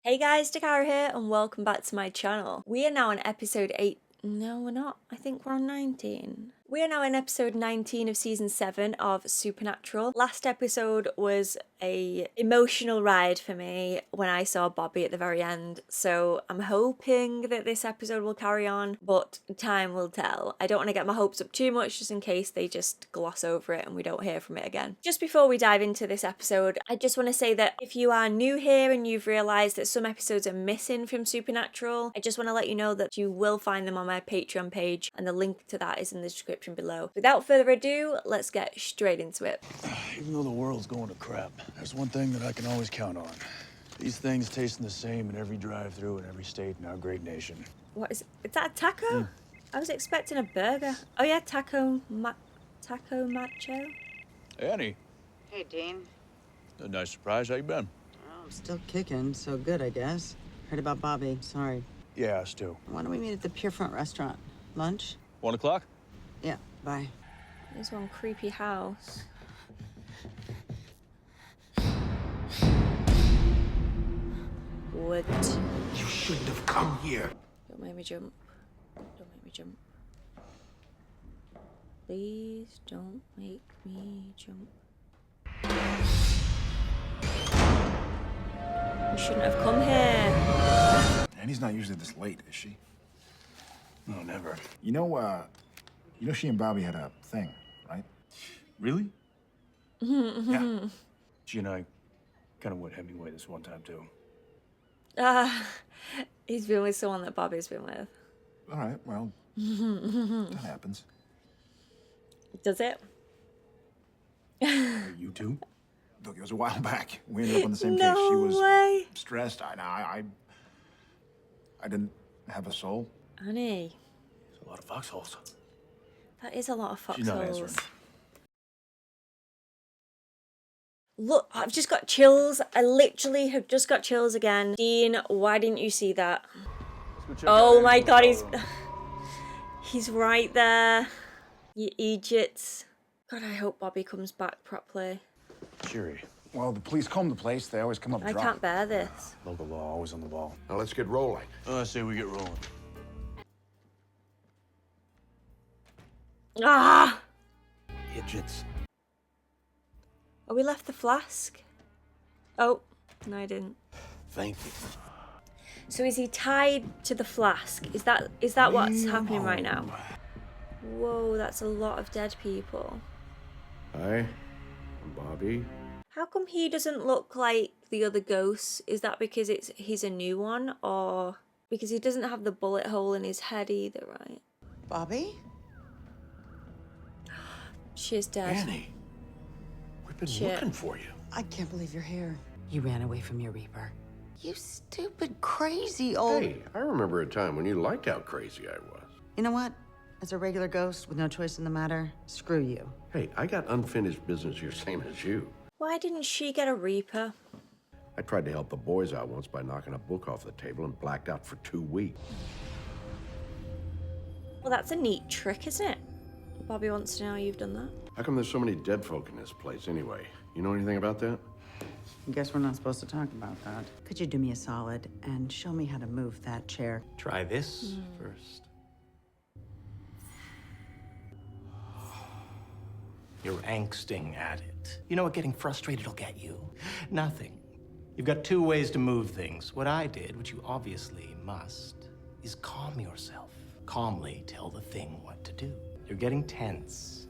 Hey guys, Dakara here and welcome back to my channel. We are now on episode 8. No, we're not. I think we're on 19. We are now in episode 19 of season 7 of Supernatural. Last episode was a emotional ride for me when I saw Bobby at the very end. So I'm hoping that this episode will carry on, but time will tell. I don't want to get my hopes up too much just in case they just gloss over it and we don't hear from it again. Just before we dive into this episode, I just want to say that if you are new here and you've realised that some episodes are missing from Supernatural, I just want to let you know that you will find them on my Patreon page and the link to that is in the description below. Without further ado, let's get straight into it. Even though the world's going to crap, there's one thing that I can always count on. These things tasting the same in every drive-through in every state in our great nation. What is that a taco? I was expecting a burger. Oh yeah, taco macho. Hey, Annie. Hey, Dean. A nice surprise. How you been? Oh, I'm still kicking, so good, I guess. Heard about Bobby, sorry. Yeah, us too. Why don't we meet at the Pierfront restaurant? Lunch? 1 o'clock? Yeah, bye. There's one creepy house. What? You shouldn't have come here. Don't make me jump. Don't make me jump. Please don't make me jump. We shouldn't have come here. Annie's not usually this late, is she? No, never. You know she and Bobby had a thing, right? Really? Yeah. She and I kind of went Hemingway this one time, too. He's been with someone that Bobby's been with. All right, well, that happens. Does it? You too? Look, it was a while back. We ended up on the same No case. She was way. stressed. I didn't have a soul. Honey, There's a lot of foxholes. that is a lot of She's not answering. foxholes. Look, I've just got chills. I literally have just got chills again. Dean, why didn't you see that? Oh my god, he's right there. You idiots. God, I hope Bobby comes back properly. Cheery. Well, the police comb the place. They always come up I drunk. can't bear this. Local law, always on the ball. Now let's get rolling. I say we get rolling. Ah! Idiots. Oh, we left the flask. Oh, no, I didn't. Thank you. So is he tied to the flask? Is that what's happening right now? Whoa, that's a lot of dead people. Hi, I'm Bobby. How come he doesn't look like the other ghosts? Is that because he's a new one, or because he doesn't have the bullet hole in his head either, right? Bobby? She's dead. Annie, we've been Shit. looking for you. I can't believe you're here. You ran away from your Reaper. You stupid, crazy old... Hey, I remember a time when you liked how crazy I was. You know what? As a regular ghost with no choice in the matter, screw you. Hey, I got unfinished business here, same as you. Why didn't she get a Reaper? I tried to help the boys out once by knocking a book off the table and blacked out for 2 weeks. Well, that's a neat trick, isn't it? Bobby wants to know how you've done that. How come there's so many dead folk in this place anyway? You know anything about that? I guess we're not supposed to talk about that. Could you do me a solid and show me how to move that chair? Try this first. You're angsting at it. You know what getting frustrated will get you? Nothing. You've got 2 ways to move things. What I did, which you obviously must, is calm yourself. Calmly tell the thing what to do. You're getting tense.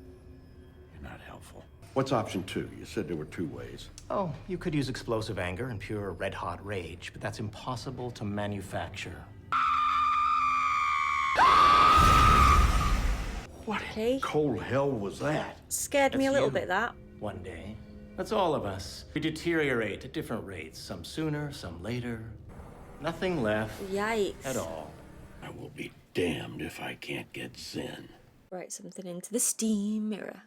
You're not helpful. What's option 2? You said there were 2 ways. Oh, you could use explosive anger and pure red-hot rage, but that's impossible to manufacture. What Okay. in cold hell was that? Scared me a That's little you. bit, that. One day. That's all of us. We deteriorate at different rates, some sooner, some later. Nothing left Yikes. at all. I will be damned if I can't get Zen. Write something into the steam mirror.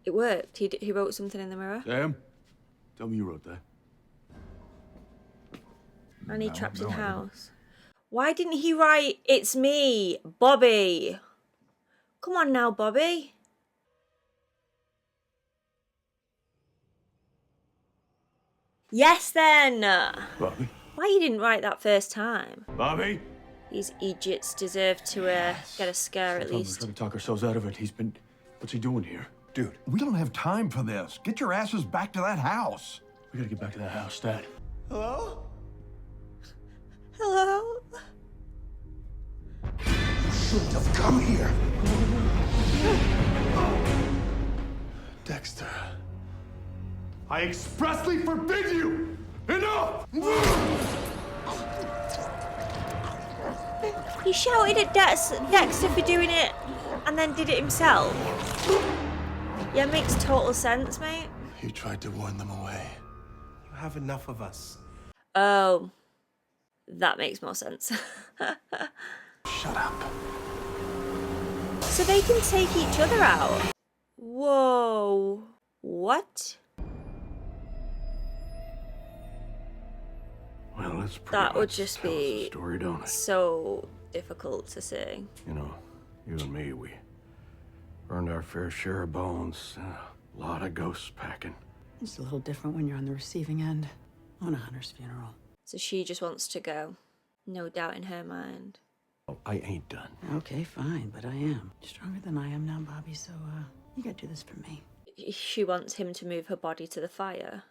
It worked. He wrote something in the mirror. Sam, tell me you wrote that. And he No, trapped no, in I didn't. house. Why didn't he write, "It's me, Bobby"? Come on now, Bobby. Yes then! Bobby? Why you didn't write that first time? Bobby? These idiots deserve to get a scare at We're least. trying to talk ourselves out of it. What's he doing here? Dude, we don't have time for this. Get your asses back to that house. We gotta get back to that house, Dad. Hello? Hello? Shouldn't have come here. Dexter. I expressly forbid you! Enough! He shouted at Dexter for doing it and then did it himself. Yeah, makes total sense, mate. He tried to warn them away. You have enough of us. Oh, that makes more sense. Shut up. So they can take each other out. Whoa. What? Well, that's pretty That would much just tells the be story, don't it? so difficult to see. You know, you and me, we earned our fair share of bones. A lot of ghosts packing. It's a little different when you're on the receiving end on a hunter's funeral. So she just wants to go. No doubt in her mind. Oh, I ain't done. Okay, fine, but I am. You're stronger than I am now, Bobby, so, you gotta do this for me. She wants him to move her body to the fire.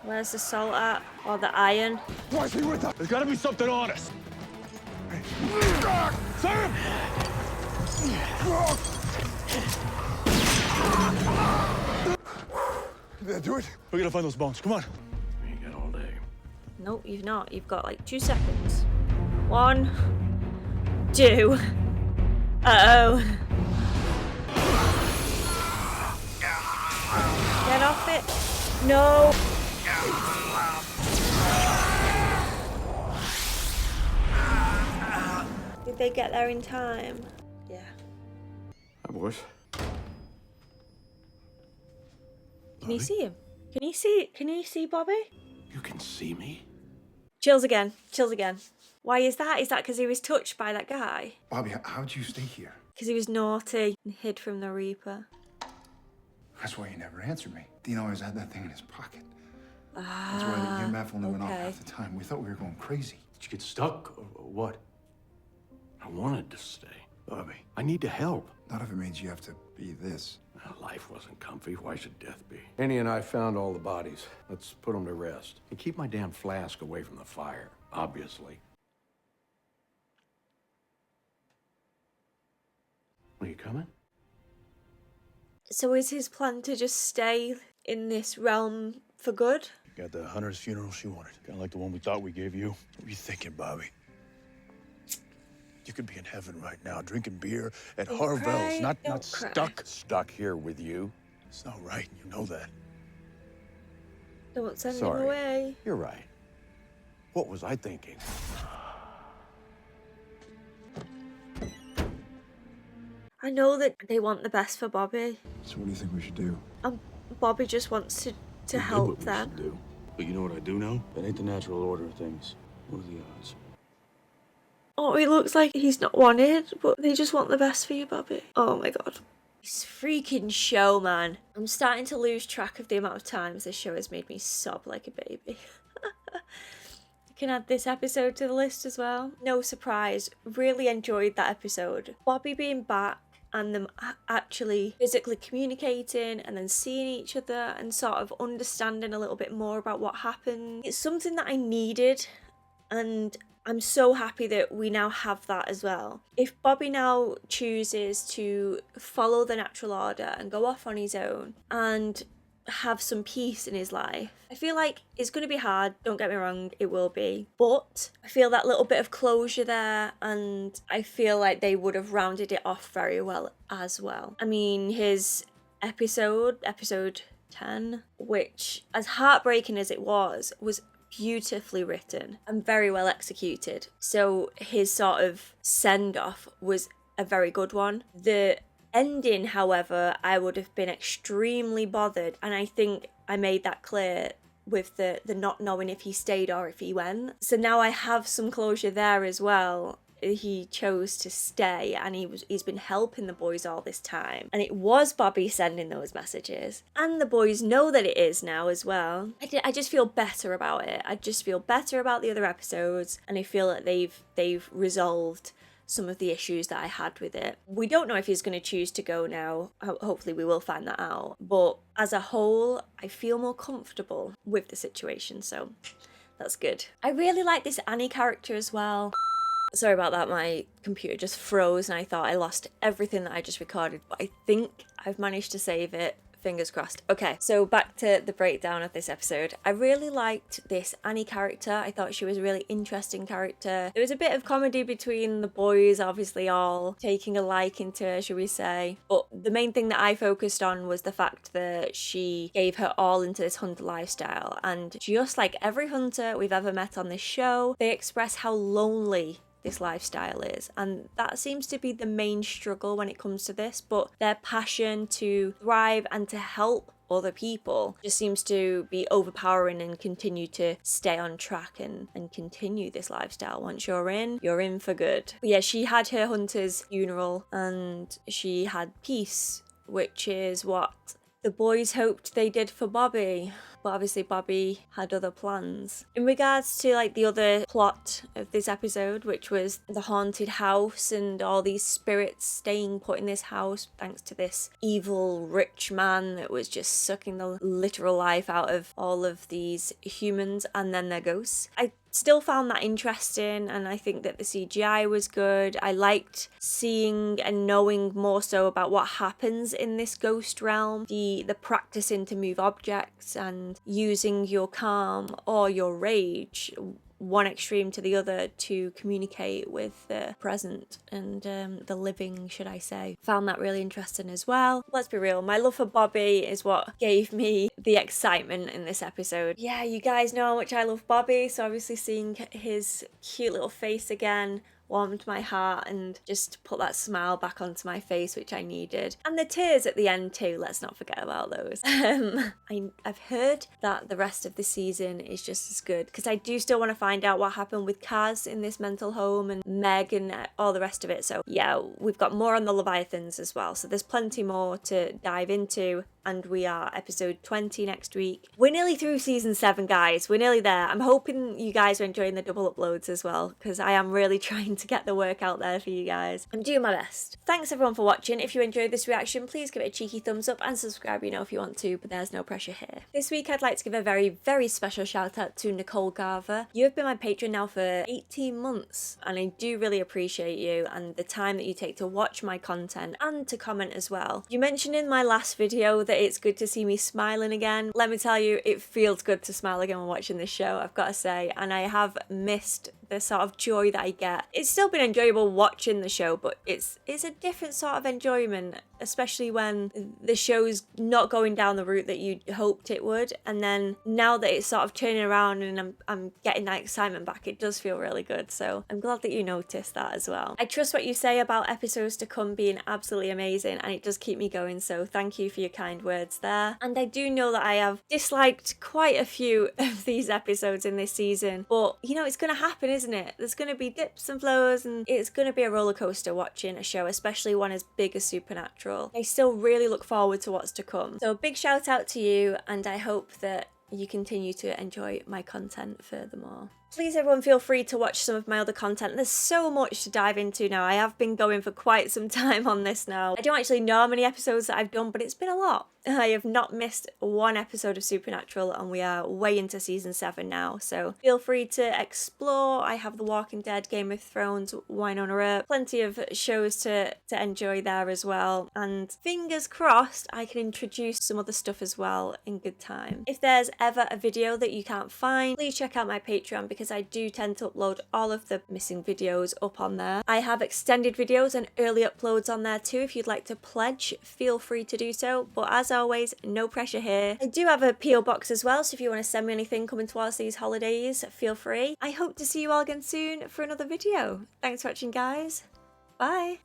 Where's the salt at? Or the iron? Why is he with us? There's gotta be something on us. Sir! Did that do it? We gotta find those bones. Come on. We ain't got all day. Nope, you've not. You've got like 2 seconds. 1, 2. Uh-oh. Get off it. No. Did they get there in time? Yeah. Hi, boys. Can you see him? Can you see Bobby? You can see me? Chills again. Chills again. Why is that? Is that because he was touched by that guy? Bobby, how'd you stay here? Because he was naughty and hid from the Reaper. That's why he never answered me. Dean always had that thing in his pocket. That's why the EMF only went off okay. half the time. We thought we were going crazy. Did you get stuck or what? I wanted to stay. Bobby. I need to help. Not if it means you have to be this. Life wasn't comfy. Why should death be? Annie and I found all the bodies. Let's put them to rest. And keep my damn flask away from the fire, obviously. Are you coming? So is his plan to just stay in this realm for good? You got the hunter's funeral she wanted. Kind of like the one we thought we gave you. What were you thinking, Bobby? You could be in heaven right now, drinking beer at Harvell's, cry, not don't cry. stuck here with you. It's not right, you know that. Don't send him Sorry. away. You're right. What was I thinking? I know that they want the best for Bobby. So what do you think we should do? Bobby just wants to We know help what we them. should do. But you know what I do know? That ain't the natural order of things. What are the odds? Oh, it looks like he's not wanted, but they just want the best for you, Bobby. Oh my god. This freaking show, man. I'm starting to lose track of the amount of times this show has made me sob like a baby. I can add this episode to the list as well. No surprise, really enjoyed that episode. Bobby being back and them actually physically communicating and then seeing each other and sort of understanding a little bit more about what happened. It's something that I needed, and I'm so happy that we now have that as well. If Bobby now chooses to follow the natural order and go off on his own and have some peace in his life, I feel like it's going to be hard, don't get me wrong, it will be, but I feel that little bit of closure there, and I feel like they would have rounded it off very well as well. I mean, his episode 10, which, as heartbreaking as it was beautifully written and very well executed. So his sort of send-off was a very good one. The ending, however, I would have been extremely bothered, and I think I made that clear with the not knowing if he stayed or if he went. So now I have some closure there as well. he chose to stay, and he's been helping the boys all this time. And it was Bobby sending those messages. And the boys know that it is now as well. I just feel better about it. I just feel better about the other episodes, and I feel that they've resolved some of the issues that I had with it. We don't know if he's going to choose to go now. Hopefully we will find that out. But as a whole, I feel more comfortable with the situation, so that's good. I really like this Annie character as well. Sorry about that, my computer just froze and I thought I lost everything that I just recorded, but I think I've managed to save it. Fingers crossed. Okay, so back to the breakdown of this episode. I really liked this Annie character. I thought she was a really interesting character. There was a bit of comedy between the boys, obviously all taking a liking to her, should we say. But the main thing that I focused on was the fact that she gave her all into this hunter lifestyle. And just like every hunter we've ever met on this show, they express how lonely this lifestyle is, and that seems to be the main struggle when it comes to this, but their passion to thrive and to help other people just seems to be overpowering and continue to stay on track and continue this lifestyle. Once you're in for good. But yeah, she had her hunter's funeral and she had peace, which is what the boys hoped they did for Bobby. But obviously Bobby had other plans. In regards to like the other plot of this episode, which was the haunted house and all these spirits staying put in this house thanks to this evil rich man that was just sucking the literal life out of all of these humans and then their ghosts. I still found that interesting, and I think that the CGI was good. I liked seeing and knowing more so about what happens in this ghost realm, the practicing to move objects and using your calm or your rage, one extreme to the other, to communicate with the present and the living, should I say. Found that really interesting as well. Let's be real, my love for Bobby is what gave me the excitement in this episode. Yeah, you guys know how much I love Bobby, so obviously seeing his cute little face again warmed my heart and just put that smile back onto my face, which I needed. And the tears at the end too, let's not forget about those. I've heard that the rest of the season is just as good, because I do still want to find out what happened with Kaz in this mental home and Meg and all the rest of it. So yeah, we've got more on the Leviathans as well, so there's plenty more to dive into. And we are episode 20 next week. We're nearly through season 7, guys. We're nearly there. I'm hoping you guys are enjoying the double uploads as well, because I am really trying to get the work out there for you guys. I'm doing my best. Thanks everyone for watching. If you enjoyed this reaction, please give it a cheeky thumbs up and subscribe, you know, if you want to, but there's no pressure here. This week I'd like to give a very, very special shout out to Nicole Garver. You have been my patron now for 18 months, and I do really appreciate you and the time that you take to watch my content and to comment as well. You mentioned in my last video that it's good to see me smiling again. Let me tell you, it feels good to smile again when watching this show, I've got to say, and I have missed the sort of joy that I get. It's still been enjoyable watching the show, but it's a different sort of enjoyment, especially when the show's not going down the route that you hoped it would, and then now that it's sort of turning around and I'm getting that excitement back, it does feel really good. So I'm glad that you noticed that as well. I trust what you say about episodes to come being absolutely amazing, and it does keep me going, so thank you for your kind words there. And I do know that I have disliked quite a few of these episodes in this season, but you know, it's gonna happen, isn't it? There's gonna be dips and flows, and it's gonna be a roller coaster watching a show, especially one as big as Supernatural. I still really look forward to what's to come. So a big shout out to you, and I hope that you continue to enjoy my content furthermore. Please everyone feel free to watch some of my other content. There's so much to dive into now. I have been going for quite some time on this now. I don't actually know how many episodes that I've done, but it's been a lot. I have not missed one episode of Supernatural, and we are way into season 7 now, so feel free to explore. I have The Walking Dead, Game of Thrones, Winona Earp, plenty of shows to enjoy there as well, and fingers crossed I can introduce some other stuff as well in good time. If there's ever a video that you can't find, please check out my Patreon, because I do tend to upload all of the missing videos up on there. I have extended videos and early uploads on there too. If you'd like to pledge, feel free to do so, but as always, no pressure here. I do have a PO box as well, so if you want to send me anything coming towards these holidays, feel free. I hope to see you all again soon for another video. Thanks for watching, guys. Bye.